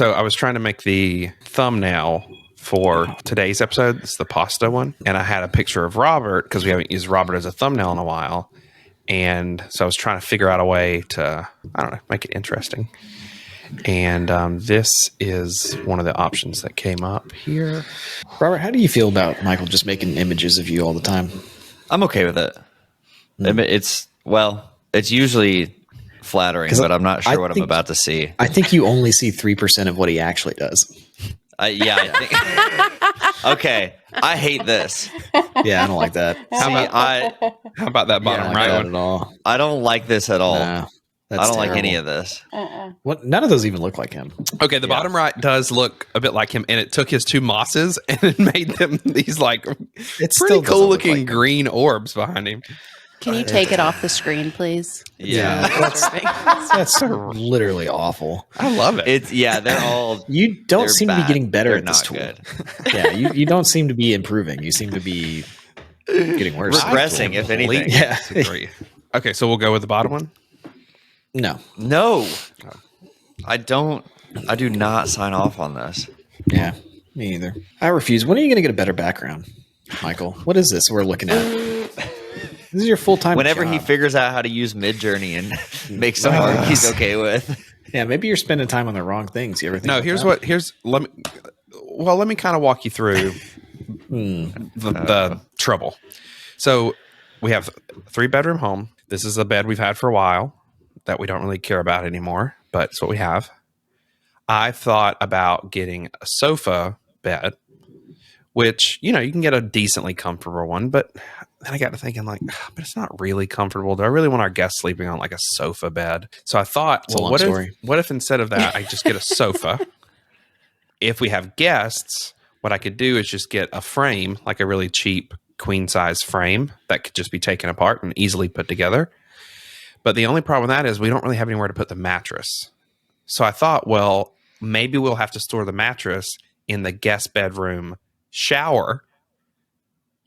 So I was trying to make the thumbnail for today's episode. It's the pasta one. And I had a picture of Robert because we haven't used Robert as a thumbnail in a while. And so I was trying to figure out a way to, I don't know, make it interesting. And this is one of the options that came up here. Robert, how do you feel about Michael just making images of you all the time? I'm okay with it. It's usually flattering, but I'm not sure what I'm about to see. I think you only see 3% of what he actually does. I think. Okay, I hate this. Yeah, I don't like that. How about that bottom right one? At all. I don't like this at all. No, I don't like any of this. What? None of those even look like him. Okay, the bottom right does look a bit like him, and it took his two mosses and it made them these like It's pretty cool looking green orbs behind him. Can you take it off the screen, please? Yeah. That's literally awful. I love it. They're all. You don't seem to be getting better They're at this not tool. good. Yeah, you don't seem to be improving. You seem to be getting worse. Regressing, if anything. Yeah. Okay, so we'll go with the bottom one. No. I do not sign off on this. Yeah, me either. I refuse. When are you going to get a better background, Michael? What is this we're looking at? This is your full-time Whenever job. he figures out how to use Midjourney and make some art he's okay with. Yeah, maybe you're spending time on the wrong things. You ever think No, about that? let me kind of walk you through the trouble. So we have a 3-bedroom home. This is a bed we've had for a while that we don't really care about anymore, but it's what we have. I thought about getting a sofa bed, which, you can get a decently comfortable one, but then I got to thinking but it's not really comfortable. Do I really want our guests sleeping on like a sofa bed? So I thought, what if instead of that, I just get a sofa? If we have guests, what I could do is just get a frame, like a really cheap queen size frame that could just be taken apart and easily put together. But the only problem with that is we don't really have anywhere to put the mattress. So I thought, well, maybe we'll have to store the mattress in the guest bedroom shower,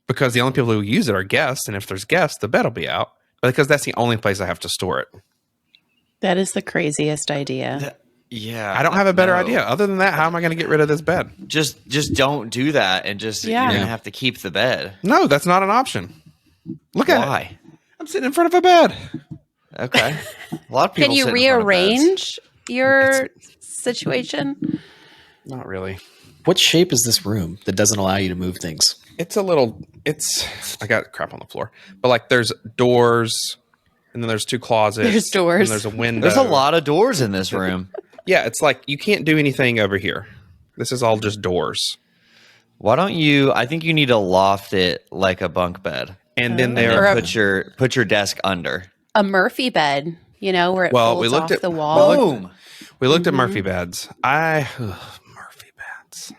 because the only people who use it are guests, and if there's guests, the bed will be out. But because that's the only place I have to store it. That is the craziest idea. Yeah. I don't have a better idea. Other than that, how am I going to get rid of this bed? Just don't do that, and you're going to have to keep the bed. No, that's not an option. Look at it. Why? I'm sitting in front of a bed. Okay. A lot of people Can you sit in front of beds. rearrange your situation? Not really. What shape is this room that doesn't allow you to move things? I got crap on the floor, but like there's doors, and then there's 2 closets. There's doors. And there's a window. There's a lot of doors in this room. Yeah, it's like you can't do anything over here. This is all just doors. Why don't you? I think you need to loft it like a bunk bed, And then put your desk under. A Murphy bed, where it folds off the wall. Boom. We looked at Murphy beds. Murphy beds.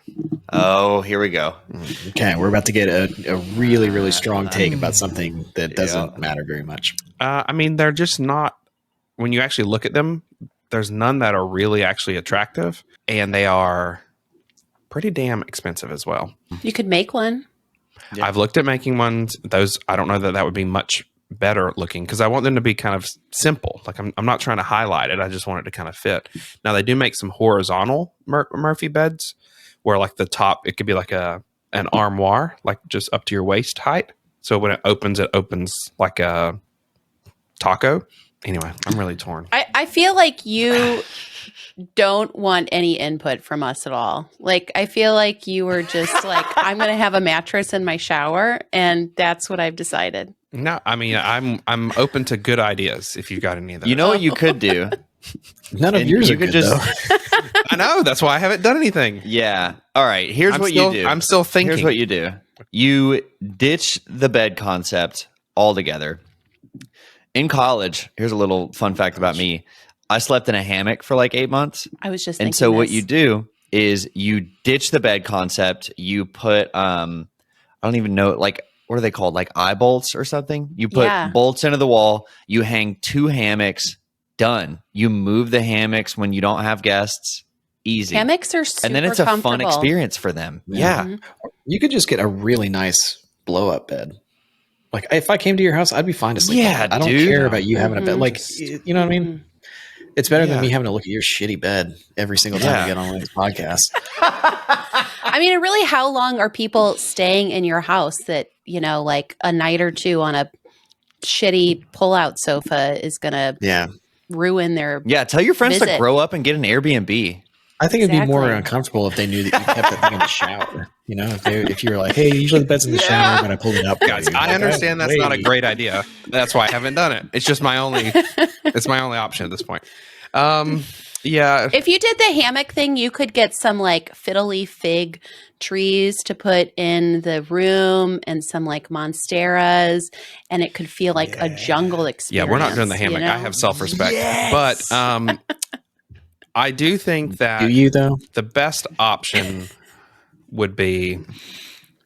Oh, here we go. Okay, we're about to get a really, really strong take about something that doesn't matter very much. They're just not, when you actually look at them, there's none that are really actually attractive, and they are pretty damn expensive as well. You could make one. Yeah. I've looked at making ones. Those, I don't know that would be much better looking, because I want them to be kind of simple. Like I'm not trying to highlight it. I just want it to kind of fit. Now they do make some horizontal Murphy beds where like the top, it could be like an armoire, like just up to your waist height. So when it opens like a taco. Anyway, I'm really torn. I feel like you don't want any input from us at all. Like, I feel like you were just like, I'm going to have a mattress in my shower, and that's what I've decided. No, I'm open to good ideas if you've got any of those. You know what you could do? None of yours are good, though. I know. That's why I haven't done anything. Yeah. All right. Here's what you do. I'm still thinking. Here's what you do. You ditch the bed concept altogether. In college, here's a little fun fact about me. I slept in a hammock for like 8 months. I was just thinking And so what you do is you ditch the bed concept. You put, I don't even know, like, what are they called? Like eye bolts or something? You put bolts into the wall. You hang 2 hammocks. Done. You move the hammocks when you don't have guests. Easy. Hammocks are super and then it's a fun experience for them. Yeah. You could just get a really nice blow up bed. Like if I came to your house, I'd be fine to sleep. Yeah, I don't care about you having a bed. Like, you know what I mean? It's better than me having to look at your shitty bed every single time I get on one of these podcasts. I mean, really, how long are people staying in your house that, like a night or two on a shitty pull-out sofa is going to ruin their tell your friends to visit. grow up and get an Airbnb. I think it'd be more uncomfortable if they knew that you kept that thing in the shower. If you were like, hey, usually the bed's in the shower, but I pulled it up. Guys, I understand that's not a great idea. That's why I haven't done it. It's just my only option at this point. Yeah. If you did the hammock thing, you could get some like fiddly fig trees to put in the room and some like monsteras, and it could feel like a jungle experience. Yeah, we're not doing the hammock. I have self-respect. Yes! But I do think that the best option would be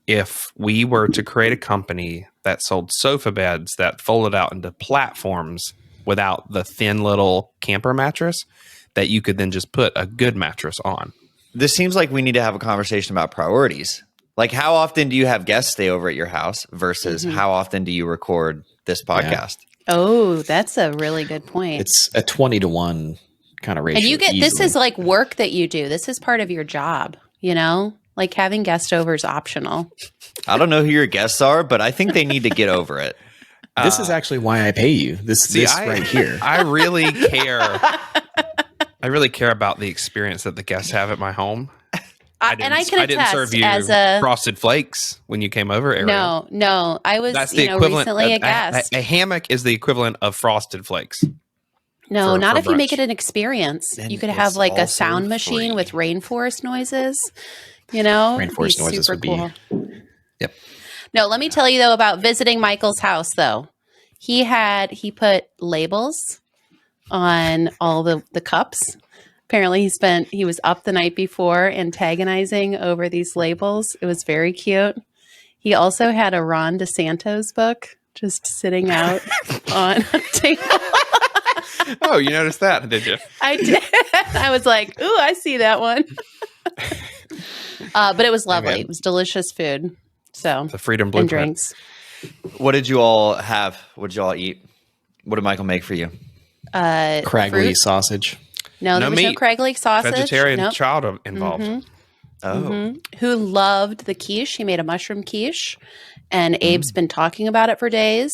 if we were to create a company that sold sofa beds that folded out into platforms without the thin little camper mattress that you could then just put a good mattress on. This seems like we need to have a conversation about priorities. Like, how often do you have guests stay over at your house versus how often do you record this podcast? Yeah. Oh, that's a really good point. It's a 20-to-1 kind of ratio. And you get this is like work that you do. This is part of your job, Like having guest over is optional. I don't know who your guests are, but I think they need to get over it. This is actually why I pay you. This right here. I really care. I really care about the experience that the guests have at my home. I didn't serve you frosted flakes when you came over, Ariel. No. I was That's the equivalent, recently a guest. A hammock is the equivalent of frosted flakes. No, not if you make it an experience. Then you could have like a sound machine with rainforest noises. Rainforest noises would be. Yep. No, let me tell you though about visiting Michael's house though. He put labels on all the cups. Apparently he was up the night before antagonizing over these labels. It was very cute. He also had a Ron DeSantos book just sitting out on a table. Oh, you noticed that, did you? I did. I was like, ooh, I see that one. But it was lovely. It was delicious food. So the Freedom Blueprint. And drinks. What did you all have? What did you all eat? What did Michael make for you? Craggy sausage. No, there was no Craggy sausage. Vegetarian child involved. Mm-hmm. Oh. Mm-hmm. Who loved the quiche. He made a mushroom quiche. And Abe's been talking about it for days.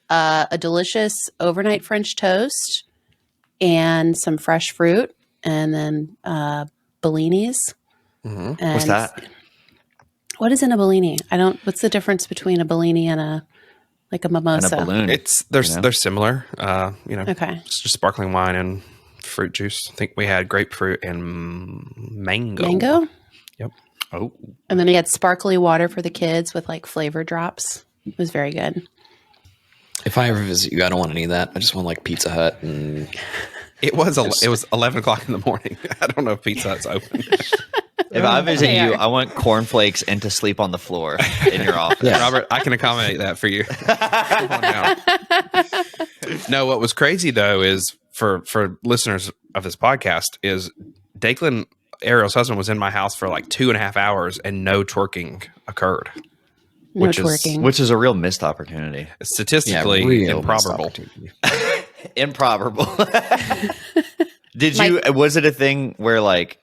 A delicious overnight French toast and some fresh fruit. And then bellinis. Mm-hmm. What's that? What is in a bellini? What's the difference between a bellini and a mimosa? And a balloon. They're similar. Okay. It's just sparkling wine and fruit juice. I think we had grapefruit and mango. Mango? Yep. Oh. And then we had sparkly water for the kids with like flavor drops. It was very good. If I ever visit you, I don't want any of that. I just want like Pizza Hut and. It was 11 o'clock in the morning. I don't know if Pizza Hut's open. If I visit you, I want cornflakes and to sleep on the floor in your office. Yeah. Robert, I can accommodate that for you. Come on now. No, what was crazy though is for listeners of this podcast is Declan, Ariel's husband, was in my house for like 2.5 hours and no twerking occured. Which is a real missed opportunity. Statistically improbable. Improbable. Was it a thing where like,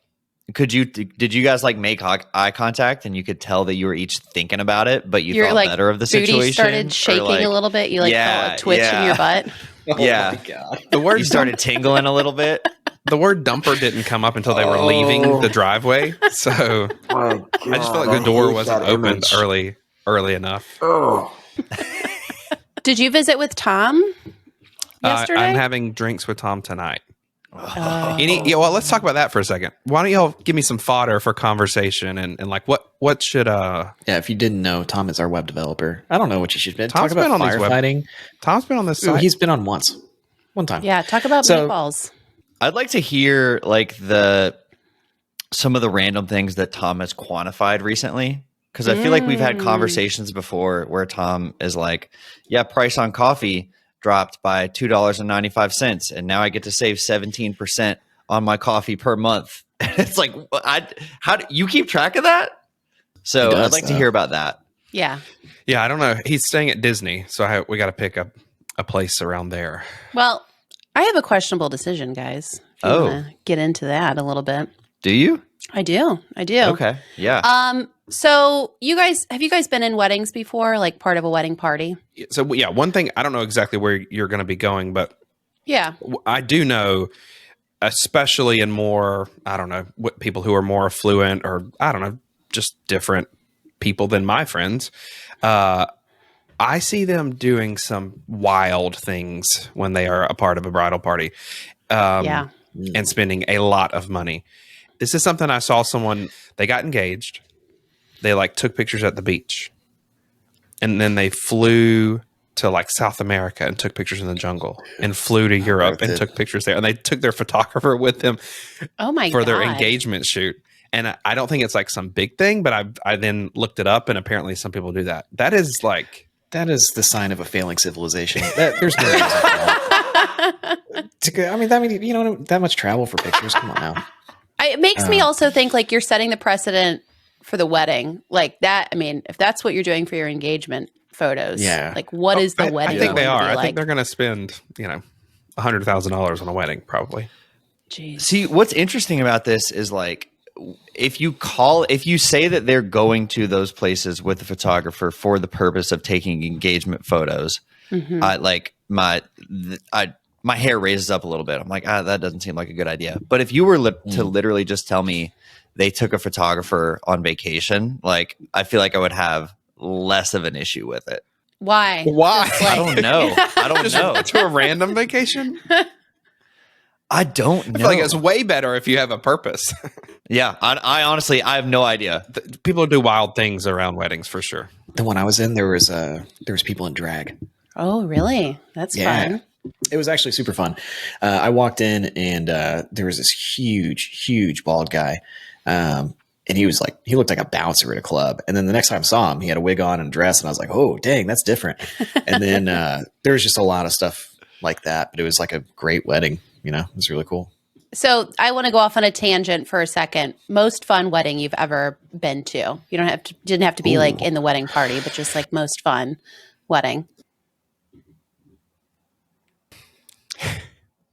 did you guys like make eye contact and you could tell that you were each thinking about it, but you thought better of the situation? Booty started shaking a little bit. You felt a twitch in your butt. Yeah. Oh my God. The word you started tingling a little bit. The word dumper didn't come up until they were leaving the driveway. So I just felt like the door wasn't opened early enough. Oh. Did you visit with Tom yesterday? I'm having drinks with Tom tonight. Well, let's talk about that for a second. Why don't y'all give me some fodder for conversation and like what should if you didn't know, Tom is our web developer. I don't know what you should talk about on firefighting. Tom's been on this site. He's been on one time. Yeah, talk about meatballs. I'd like to hear like some of the random things that Tom has quantified recently. Because I feel like we've had conversations before where Tom is like, yeah, price on coffee dropped by $2.95, and now I get to save 17% on my coffee per month. It's like, how do you keep track of that? So I'd like to hear about that. Yeah. Yeah, I don't know. He's staying at Disney, so we got to pick up a place around there. Well, I have a questionable decision, guys. If you want to get into that a little bit. Do you? I do. Okay. Yeah. So have you guys been in weddings before, like part of a wedding party? So yeah, one thing, I don't know exactly where you're going to be going, but Yeah. I do know, especially in more, I don't know, people who are more affluent or I don't know, just different people than my friends. I see them doing some wild things when they are a part of a bridal party, and spending a lot of money. This is something I saw someone, they got engaged. They like took pictures at the beach, and then they flew to like South America and took pictures in the jungle, and flew to Europe and took pictures there. And they took their photographer with them for their engagement shoot. And I don't think it's like some big thing, but I then looked it up, and apparently some people do that. That is the sign of a failing civilization. There's no reason for that. You know, that much travel for pictures. Come on now. It makes me also think like you're setting the precedent for the wedding, like that. I mean, if that's what you're doing for your engagement photos, like what is the wedding? I think they are. I like? think they're going to spend, $100,000 on a wedding, probably. Jeez. See, what's interesting about this is like, if you say that they're going to those places with the photographer for the purpose of taking engagement photos, my hair raises up a little bit. I'm like, that doesn't seem like a good idea. But if you were to literally just tell me they took a photographer on vacation, like I feel like I would have less of an issue with it. Why? I don't know. I don't know. To a random vacation? I don't know. I feel like it's way better if you have a purpose. Yeah. I honestly, I have no idea. People do wild things around weddings for sure. The one I was in, there was people in drag. Oh, really? That's fun. It was actually super fun. I walked in and there was this huge bald guy. And he looked like a bouncer at a club. And then the next time I saw him, he had a wig on and a dress. And I was like, oh, dang, that's different. And then there was just a lot of stuff like that. But it was like a great wedding. It was really cool. So I want to go off on a tangent for a second. Most fun wedding you've ever been to? You didn't have to be like in the wedding party, but just like most fun wedding.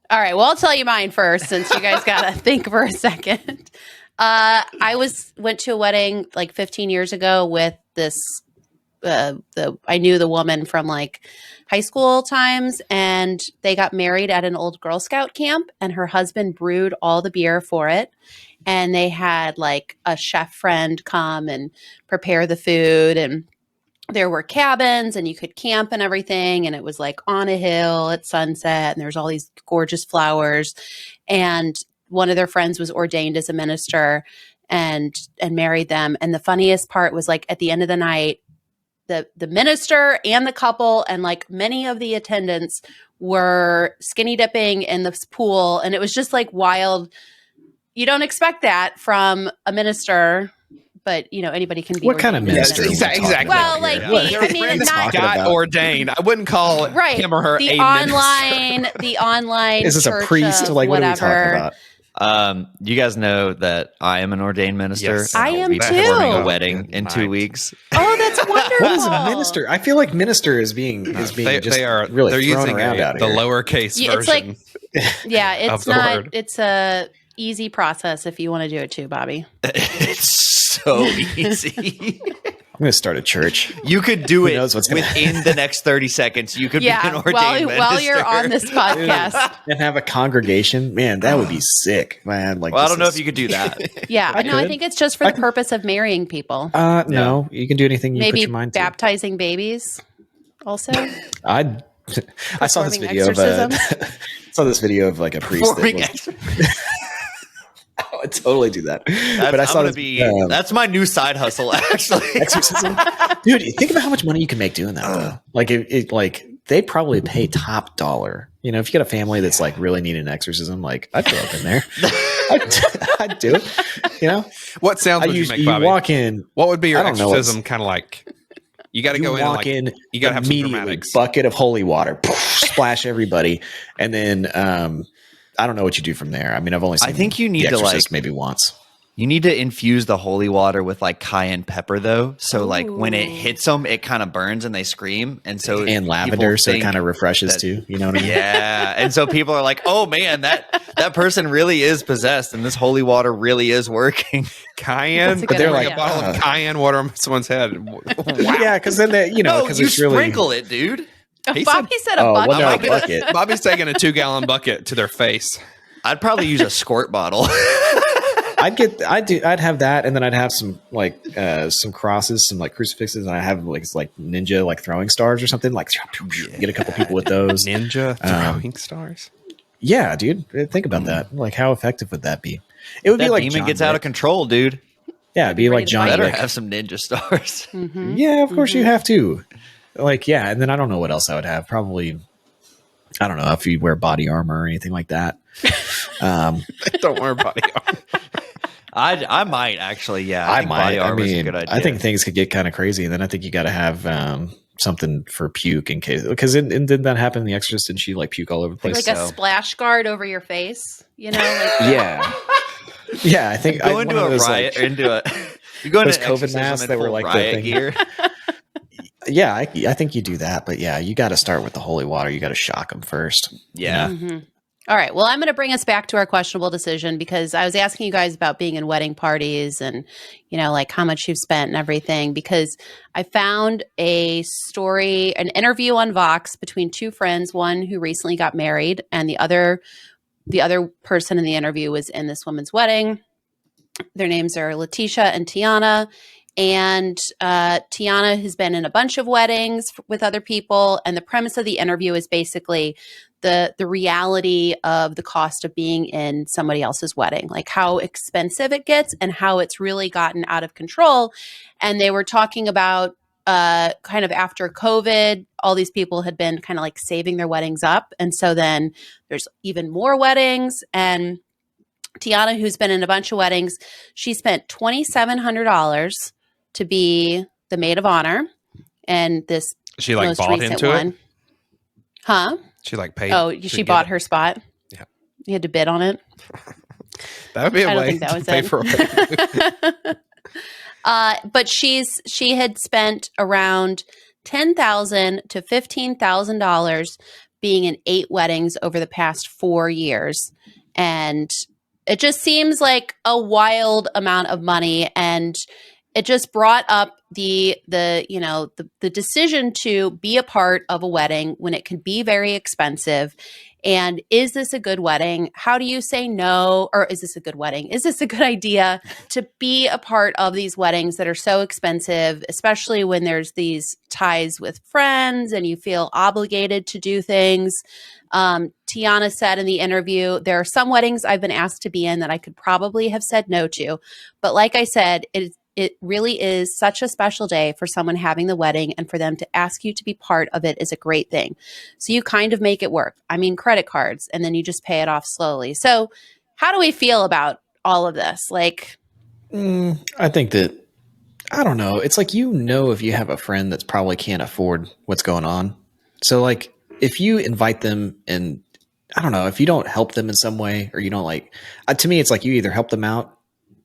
All right. Well, I'll tell you mine first, since you guys got to think for a second. I went to a wedding like 15 years ago with this. I knew the woman from like high school times, and they got married at an old Girl Scout camp, and her husband brewed all the beer for it. And they had like a chef friend come and prepare the food, and there were cabins and you could camp and everything. And it was like on a hill at sunset, and there was all these gorgeous flowers. And one of their friends was ordained as a minister and married them. And the funniest part was like at the end of the night, the minister and the couple and like many of the attendants were skinny dipping in this pool. And it was just like wild. You don't expect that from a minister, but anybody can be. What kind of minister? Exactly. Well, like not got ordained. I wouldn't call him or her the a online. minister. The online. Is this a priest? Like what are we talking about? You guys know that I am an ordained minister. Yes. I am too. Performing a wedding in 2 weeks. Oh, that's wonderful. What is a minister? I feel like minister is being really they're thrown using around out the here. lowercase version. It's like, it's not. word. It's a easy process if you want to do it too, Bobby. It's so easy. I'm going to start a church. You could do it knows what's gonna within the next 30 seconds. You could be an ordained minister. While you're on this podcast. And have a congregation. Man, that would be sick. Man, like, I don't know if you could do that. Yeah, I think it's just for the purpose of marrying people. No, you can do anything you put Maybe your mind to. baptizing babies also. I saw this video exorcisms. of like a priest I would totally do that. But I saw that's my new side hustle, actually. Exorcism. Dude, think about how much money you can make doing that though. Like they probably pay top dollar. If you got a family that's like really needing an exorcism, like I'd go up in there. I'd do it. What sounds would you make, you Bobby? Walk in. What would be your exorcism kind of like? You got to go in. You got to have some immediately dramatics. Bucket of holy water, splash everybody, and then I don't know what you do from there. I mean, I've only seen I think you need The to Exorcist maybe once. You need to infuse the holy water with like cayenne pepper though. So like when it hits them, it kind of burns and they scream. And so And lavender, so it kind of refreshes too. You know what I mean? Yeah. And so people are like, oh man, that person really is possessed and this holy water really is working. Cayenne, but they're like a bottle of cayenne water on someone's head. Wow. Yeah, because then they, because you it's really sprinkle it, dude. Bobby said a bucket. well, no, a bucket. Bobby's taking a 2-gallon bucket to their face. I'd probably use a squirt bottle. I'd have that, and then I'd have some some crosses, some like crucifixes, and I have like ninja like throwing stars or something. Like get a couple people with those ninja throwing stars. Yeah, dude, think about that. Like, how effective would that be? It would that be like demon John gets Wick. out of control, dude. Yeah, it'd be like John Better Wick. have some ninja stars. Mm-hmm. Yeah, of course you have to. Like, yeah, and then I don't know what else I would have. Probably, I don't know if you wear body armor or anything like that. Don't wear body armor. I might actually, yeah. I might. Body armor is a mean, good idea. I think things could get kind of crazy, and then I think you got to have something for puke in case. Because didn't that happen in The Exorcist? Didn't she like puke all over the place? Like a splash guard over your face, Like, yeah, yeah. I think go into a riot, you go into those COVID masks that were like the riot thing. gear. Yeah, I think you do that, but yeah, you got to start with the holy water. You got to shock them first. Yeah. Mm-hmm. All right. Well, I'm going to bring us back to our questionable decision because I was asking you guys about being in wedding parties and, like how much you've spent and everything, because I found a story, an interview on Vox between two friends, one who recently got married and the other person in the interview was in this woman's wedding. Their names are Letitia and Tiana. And Tiana has been in a bunch of weddings with other people. And the premise of the interview is basically the reality of the cost of being in somebody else's wedding, like how expensive it gets and how it's really gotten out of control. And they were talking about kind of after COVID, all these people had been kind of like saving their weddings up. And so then there's even more weddings. And Tiana, who's been in a bunch of weddings, she spent $2,700 to be the maid of honor. And this she like most bought recent into one, it? Huh? She like paid. Oh, she bought her spot. Yeah. You had to bid on it. That would be a I don't way think that to was pay it. for a wedding. But she had spent around $10,000 to $15,000 being in 8 weddings over the past 4 years, and it just seems like a wild amount of money. And it just brought up the decision to be a part of a wedding when it can be very expensive. And is this a good wedding? How do you say no? Or is this a good wedding? Is this a good idea to be a part of these weddings that are so expensive, especially when there's these ties with friends and you feel obligated to do things? Tiana said in the interview, there are some weddings I've been asked to be in that I could probably have said no to. But like I said, it really is such a special day for someone having the wedding, and for them to ask you to be part of it is a great thing. So you kind of make it work. I mean, credit cards, and then you just pay it off slowly. So how do we feel about all of this? Like, I think that, I don't know. It's like, if you have a friend that's probably can't afford what's going on. So like, if you invite them and I don't know, if you don't help them in some way, or you don't like, to me, it's like you either help them out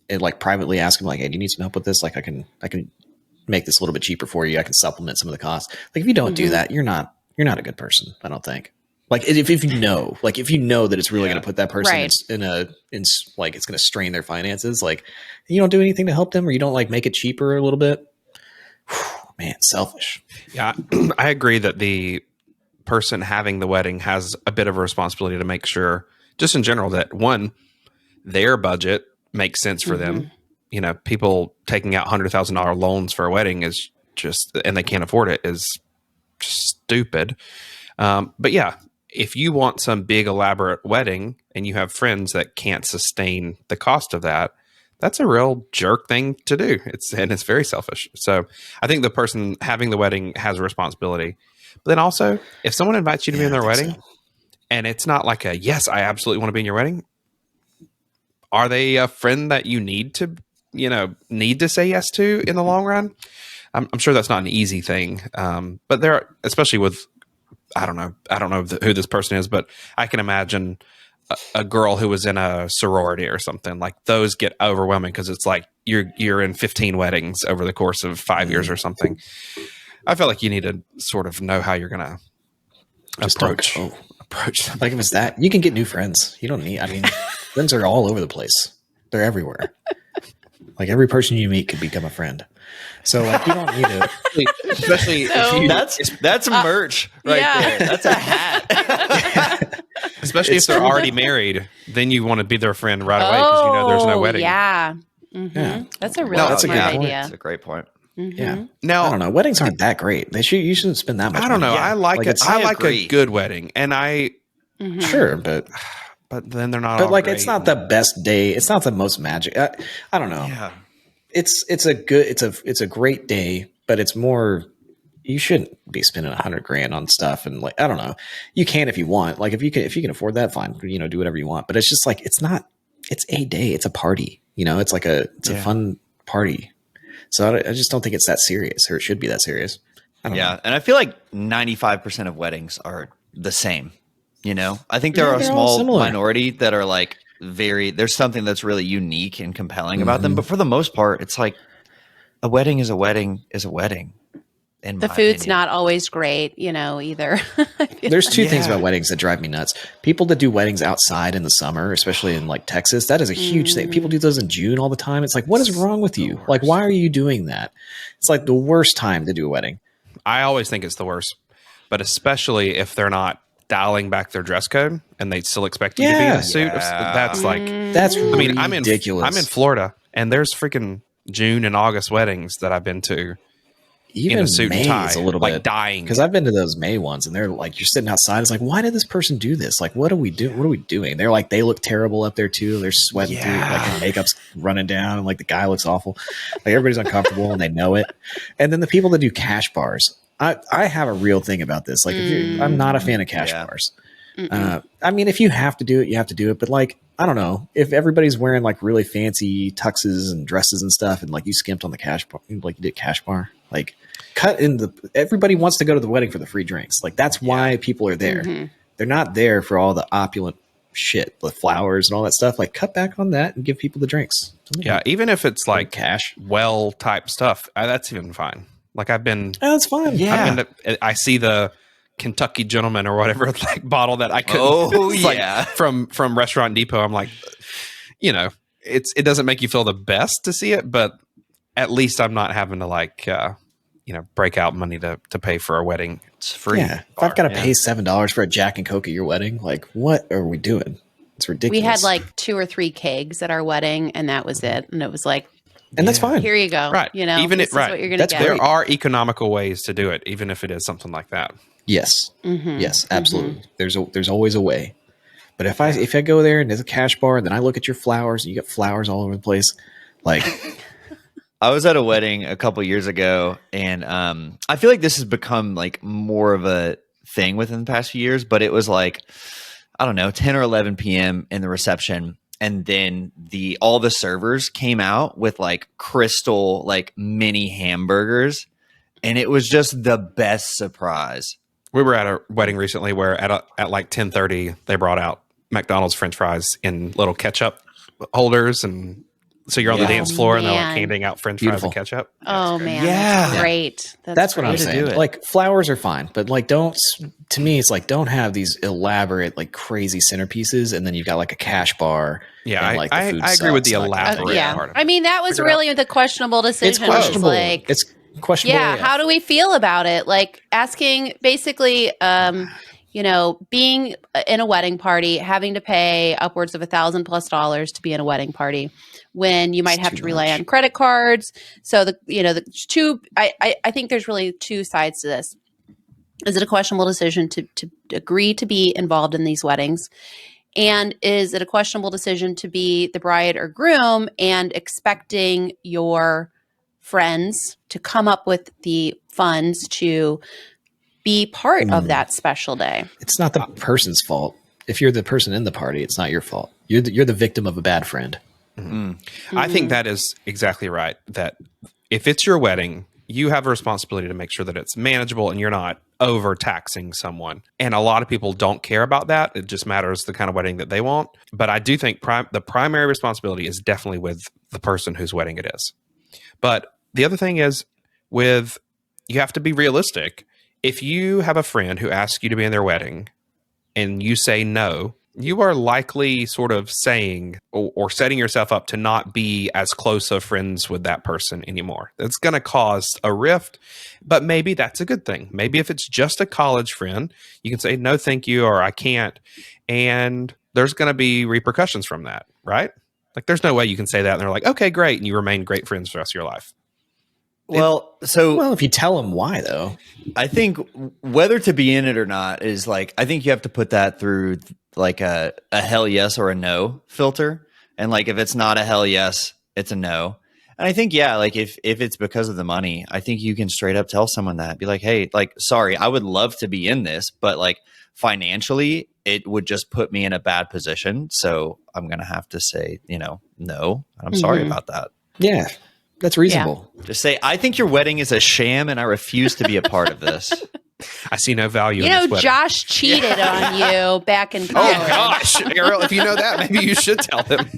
and like privately ask them like, hey, do you need some help with this? Like I can make this a little bit cheaper for you. I can supplement some of the costs. Like if you don't do that, you're not a good person. I don't think. Like if you know that it's really going to put that person in like, it's going to strain their finances. Like you don't do anything to help them, or you don't like make it cheaper a little bit. Man, selfish. Yeah, I agree that the person having the wedding has a bit of a responsibility to make sure, just in general, that one, their budget makes sense for them. People taking out $100,000 loans for a wedding is just, and they can't afford it, is just stupid. But yeah, if you want some big elaborate wedding and you have friends that can't sustain the cost of that, that's a real jerk thing to do. It's very selfish. So I think the person having the wedding has a responsibility. But then also, if someone invites you to be in their wedding, and it's not like a, yes, I absolutely want to be in your wedding, are they a friend that you need to say yes to in the long run? I'm sure that's not an easy thing. But there are, especially with, I don't know who this person is, but I can imagine a girl who was in a sorority or something. Like those get overwhelming because it's like you're in 15 weddings over the course of 5 years or something. I feel like you need to sort of know how you're going to approach them. Like if it's that, you can get new friends. You don't need, I mean, friends are all over the place. They're everywhere. Like every person you meet could become a friend. So like you don't need to, especially if you, that's merch right there. That's a hat. Especially if they're already married, then you want to be their friend right away because you know there's no wedding. Yeah. Mm-hmm. Yeah. That's a really smart idea. That's a great point. Mm-hmm. Yeah. Now I don't know. Weddings aren't that great. You shouldn't spend that much. I don't know. money. I like it. I like a good wedding, and sure, but then they're not. But all like, great. it's not the best day. It's not the most magic. I don't know. Yeah. It's a great day, but it's more. You shouldn't be spending $100,000 on stuff, and like I don't know. You can if you want. Like if you can afford that, fine. You know, do whatever you want. But it's just like it's not. It's a day. It's a party. You know, it's like a fun party. So I just don't think it's that serious, or it should be that serious. I don't know. And I feel like 95% of weddings are the same. You know, I think there are a they're all small similar. minority that are like there's something that's really unique and compelling about them. But for the most part, it's like a wedding is a wedding is a wedding. The food's not always great, you know, either. There's two things about weddings that drive me nuts. People that do weddings outside in the summer, especially in like Texas, that is a huge thing. People do those in June all the time. It's like, what is wrong with you? Like, why are you doing that? It's like the worst time to do a wedding. I always think it's the worst, but especially if they're not dialing back their dress code and they still expect you to be in a suit. That's like, that's I mean, ridiculous. I'm in Florida, and there's freaking June and August weddings that I've been to. Even in a suit May and tie, is a little like bit dying. Because I've been to those May ones, and they're like, you're sitting outside. It's like, why did this person do this? Like, what are we doing? What are we doing? They're like, they look terrible up there too. They're sweating through, like their makeup's running down, and like the guy looks awful. Like everybody's uncomfortable, and they know it. And then the people that do cash bars, I have a real thing about this. Like, I'm not a fan of cash bars. I mean, if you have to do it, you have to do it. But like, I don't know, if everybody's wearing like really fancy tuxes and dresses and stuff, and like you skimped on the cash bar, like you did cash bar, like. Everybody wants to go to the wedding for the free drinks. Like that's why people are there. They're not there for all the opulent shit, the flowers and all that stuff. Like cut back on that and give people the drinks. Yeah. Even if it's like cash, well type stuff, that's even fine. Like I've been, that's fine. Yeah. I see the Kentucky Gentleman or whatever, like bottle that I could, like from Restaurant Depot. I'm like, you know, it doesn't make you feel the best to see it, but at least I'm not having to like, you know, break out money to pay for a wedding. It's free. Yeah. If I've got to pay $7 for a Jack and Coke at your wedding, like what are we doing? It's ridiculous. We had like 2 or 3 kegs at our wedding, and that was it. And it was like, and that's fine. Here you go. Right. You know, even this is what you're going to get. There are economical ways to do it, even if it is something like that. Yes. Yes, absolutely. There's always a way. But if I go there and there's a cash bar, and then I look at your flowers, and you got flowers all over the place, like. I was at a wedding a couple years ago, and I feel like this has become like more of a thing within the past few years, but it was like, I don't know, 10 or 11 p.m. in the reception. And then all the servers came out with like crystal, like mini hamburgers. And it was just the best surprise. We were at a wedding recently where at like 10:30, they brought out McDonald's French fries in little ketchup holders, and so you're on the dance floor and they're like handing out French fries and ketchup. Oh man, that's great. That's what I'm saying. Like flowers are fine, but like don't have these elaborate like crazy centerpieces, and then you've got like a cash bar. Yeah, and, like, I agree with the elaborate part of it. I mean, that was really the questionable decision. It's questionable. Like, it's questionable. Yeah, how do we feel about it? Like asking, basically, you know, being in a wedding party, having to pay upwards of $1,000+ to be in a wedding party, when you might have to rely on credit cards. So I think there's really 2 sides to this. Is it a questionable decision to agree to be involved in these weddings? And is it a questionable decision to be the bride or groom and expecting your friends to come up with the funds to be part of that special day? It's not the person's fault. If you're the person in the party, it's not your fault. You're the victim of a bad friend. I think that is exactly right. That if it's your wedding, you have a responsibility to make sure that it's manageable and you're not overtaxing someone. And a lot of people don't care about that. It just matters the kind of wedding that they want. But I do think the primary responsibility is definitely with the person whose wedding it is. But the other thing is you have to be realistic. If you have a friend who asks you to be in their wedding and you say no, you are likely sort of saying or setting yourself up to not be as close of friends with that person anymore. It's going to cause a rift, but maybe that's a good thing. Maybe if it's just a college friend, you can say, no, thank you, or I can't. And there's going to be repercussions from that, right? Like there's no way you can say that and they're like, okay, great. And you remain great friends for the rest of your life. Well, if you tell them why, though, I think whether to be in it or not is like, I think you have to put that through like a hell yes or a no filter. And like, if it's not a hell yes, it's a no. And I think, yeah, like if it's because of the money, I think you can straight up tell someone that, be like, hey, like, sorry, I would love to be in this, but like financially, it would just put me in a bad position. So I'm going to have to say, no, I'm sorry about that. Yeah. That's reasonable. Yeah. Just say, I think your wedding is a sham and I refuse to be a part of this. I see no value in this wedding. Josh cheated on you back in college. Oh, gosh. Ariel, if you know that, maybe you should tell him.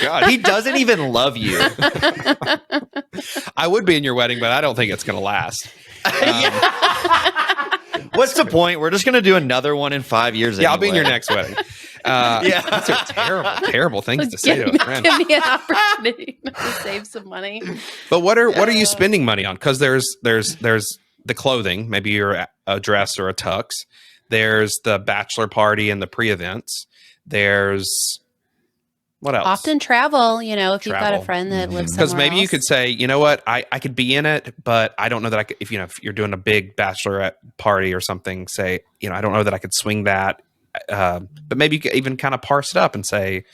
God. He doesn't even love you. I would be in your wedding, but I don't think it's going to last. What's the point? We're just going to do another one in 5 years. Yeah, I'll be in your next wedding. These are terrible things to say to a friend. Give me an opportunity to save some money. But what are you spending money on? Because there's the clothing, maybe you're a dress or a tux. There's the bachelor party and the pre-events. There's what else? Often travel, if you've got a friend that lives somewhere because maybe you could say, you know what, I could be in it, but I don't know that I could, if you're doing a big bachelorette party or something, say, I don't know that I could swing that. But maybe you could even kind of parse it up and say,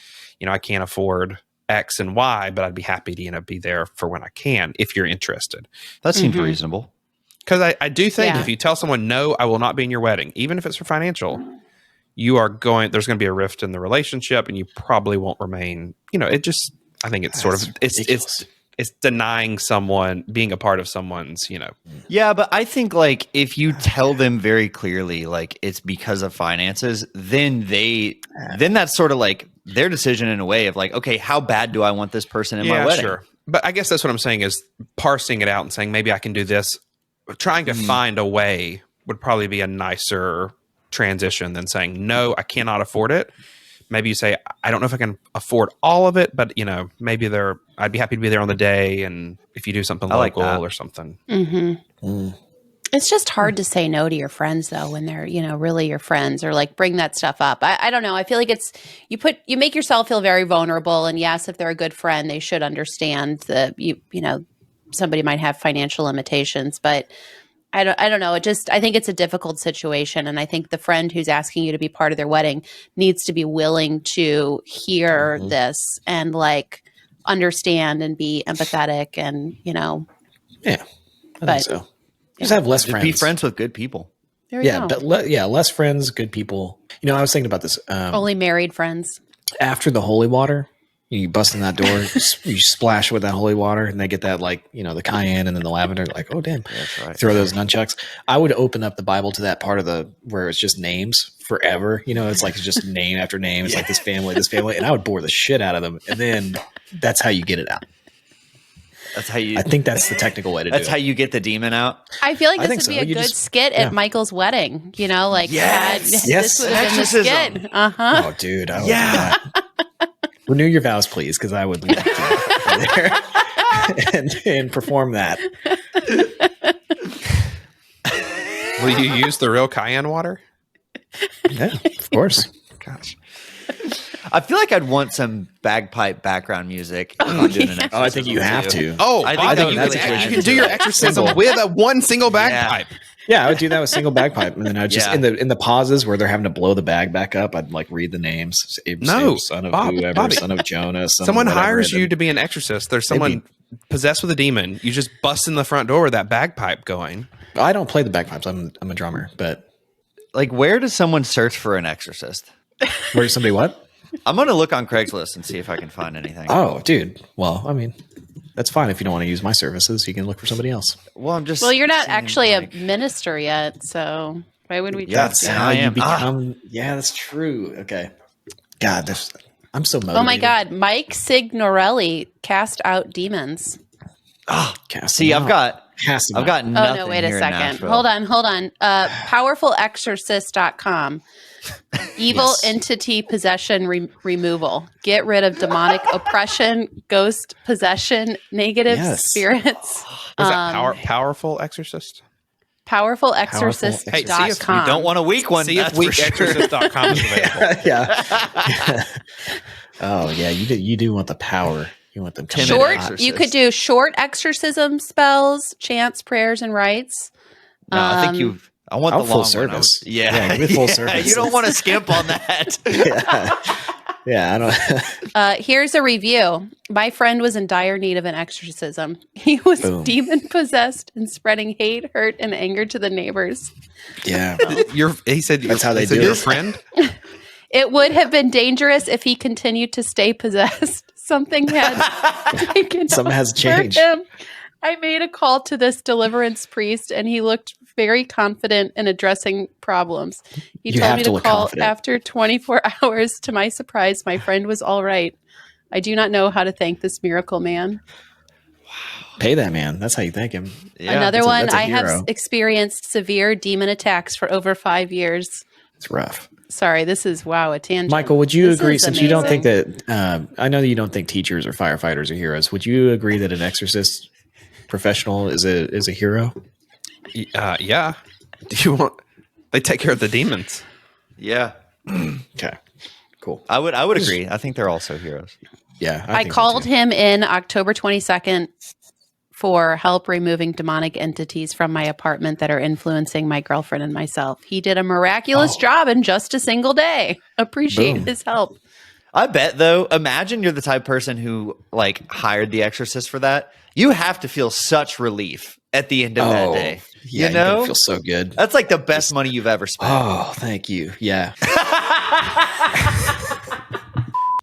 I can't afford X and Y, but I'd be happy to, be there for when I can, if you're interested. That seems reasonable. Because I do think if you tell someone, no, I will not be in your wedding, even if it's for financial, there's going to be a rift in the relationship and you probably won't remain, I think it's sort of, it's denying someone being a part of someone's, Yeah, but I think like if you tell them very clearly, like it's because of finances, then that's sort of like their decision in a way of like, okay, how bad do I want this person in my wedding? Sure. But I guess that's what I'm saying is parsing it out and saying, maybe I can do this. Trying to find a way would probably be a nicer transition than saying, no, I cannot afford it. Maybe you say, I don't know if I can afford all of it, but maybe I'd be happy to be there on the day. And if you do something local or something. It's just hard to say no to your friends though, when they're, really your friends or like bring that stuff up. I don't know. I feel like you make yourself feel very vulnerable. And yes, if they're a good friend, they should understand that somebody might have financial limitations, but I don't know. I think it's a difficult situation. And I think the friend who's asking you to be part of their wedding needs to be willing to hear this and like understand and be empathetic and, Yeah, I think so. Just have less friends. Be friends with good people. There you go. But less friends, good people. I was thinking about this. Only married friends. After the holy water, you bust in that door, you splash with that holy water, and they get that the cayenne and then the lavender. Like, oh damn! That's right. Throw those nunchucks. I would open up the Bible to that part of where it's just names forever. It's like just name after name. It's like this family, and I would bore the shit out of them, and then that's how you get it out. That's how you. I think that's the technical way to do it. That's how you get the demon out. I feel like this would be a good skit at Michael's wedding. Yes. This would have been the skit. Oh, dude, I would do that. Renew your vows, please, because I would love to be there and perform that. Will you use the real cayenne water? Yeah, of course. Gosh. I feel like I'd want some bagpipe background music. I think you have to. Oh, I think you can do your exorcism with one single bagpipe. Yeah, I would do that with single bagpipe, and then I would just in the pauses where they're having to blow the bag back up, I'd like read the names. Abe, son of whoever, Bobby. son of Jonah. Someone hires you to be an exorcist. There's someone possessed with a demon. You just bust in the front door with that bagpipe going. I don't play the bagpipes. I'm a drummer, but like, where does someone search for an exorcist? Where does somebody what? I'm going to look on Craigslist and see if I can find anything. Oh, dude. Well, I mean, that's fine. If you don't want to use my services, you can look for somebody else. Well, I'm just. Well, you're not saying, actually like, a minister yet, so why would we Yeah, trust and you? I you am. become. Yeah, that's true. Okay. God, I'm so motivated. Oh my God, Mike Signorelli cast out demons. Cast See, them I've out. got Cast them I've out. got Oh nothing no, wait a here in second. Nashville. Hold on. Powerfulexorcist.com. Evil Yes. entity possession removal. Get rid of demonic oppression, ghost possession, negative Yes. spirits. Was that powerful exorcist? Powerfulexorcist.com. Hey, see if You don't want a weak one. See if that's for sure. weakexorcist.com is available. Yeah. Oh yeah, you do want the power. You want them coming in Short. hot. You could do short exorcism spells, chants, prayers, and rites. No, I think you've. I want I the want long full service. one. Yeah, with full service. You don't want to skimp on that. Yeah, I don't. Here's a review. My friend was in dire need of an exorcism. He was Boom. demon possessed and spreading hate, hurt, and anger to the neighbors. Yeah, He said That's how they do your it. friend. It would have been dangerous if he continued to stay possessed. Something has changed. Him. I made a call to this deliverance priest, and he looked very confident in addressing problems. He told me to call after 24 hours. To my surprise, my friend was all right. I do not know how to thank this miracle man. Pay that man. That's how you thank him. Yeah, Another one, that's a I have hero. experienced severe demon attacks for over 5 years. It's rough. Sorry, this is, a tangent. Michael, would you This agree, is since you don't think amazing. that, I know that you don't think teachers or firefighters are heroes, would you agree that an exorcist professional is a hero? Yeah. They take care of the demons. Yeah, Okay, cool. I would agree. I think they're also heroes. Yeah, I think so, called too. him in October 22nd for help removing demonic entities from my apartment that are influencing my girlfriend and myself. He did a miraculous job in just a single day. Appreciate Boom. his help. I bet though, imagine you're the type of person who like hired the exorcist for that. You have to feel such relief at the end of that day. Yeah, you know, you feel so good. That's like the best money you've ever spent. Oh, thank you. Yeah.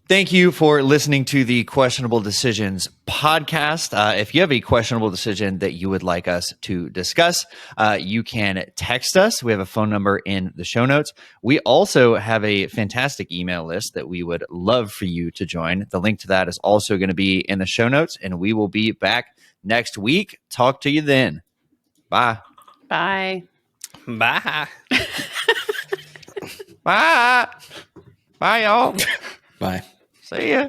Thank you for listening to the Questionable Decisions podcast. If you have a questionable decision that you would like us to discuss, you can text us. We have a phone number in the show notes. We also have a fantastic email list that we would love for you to join. The link to that is also going to be in the show notes, and we will be back next week. Talk to you then. Bye. Bye. Bye. Bye. Bye, y'all. Bye. See ya.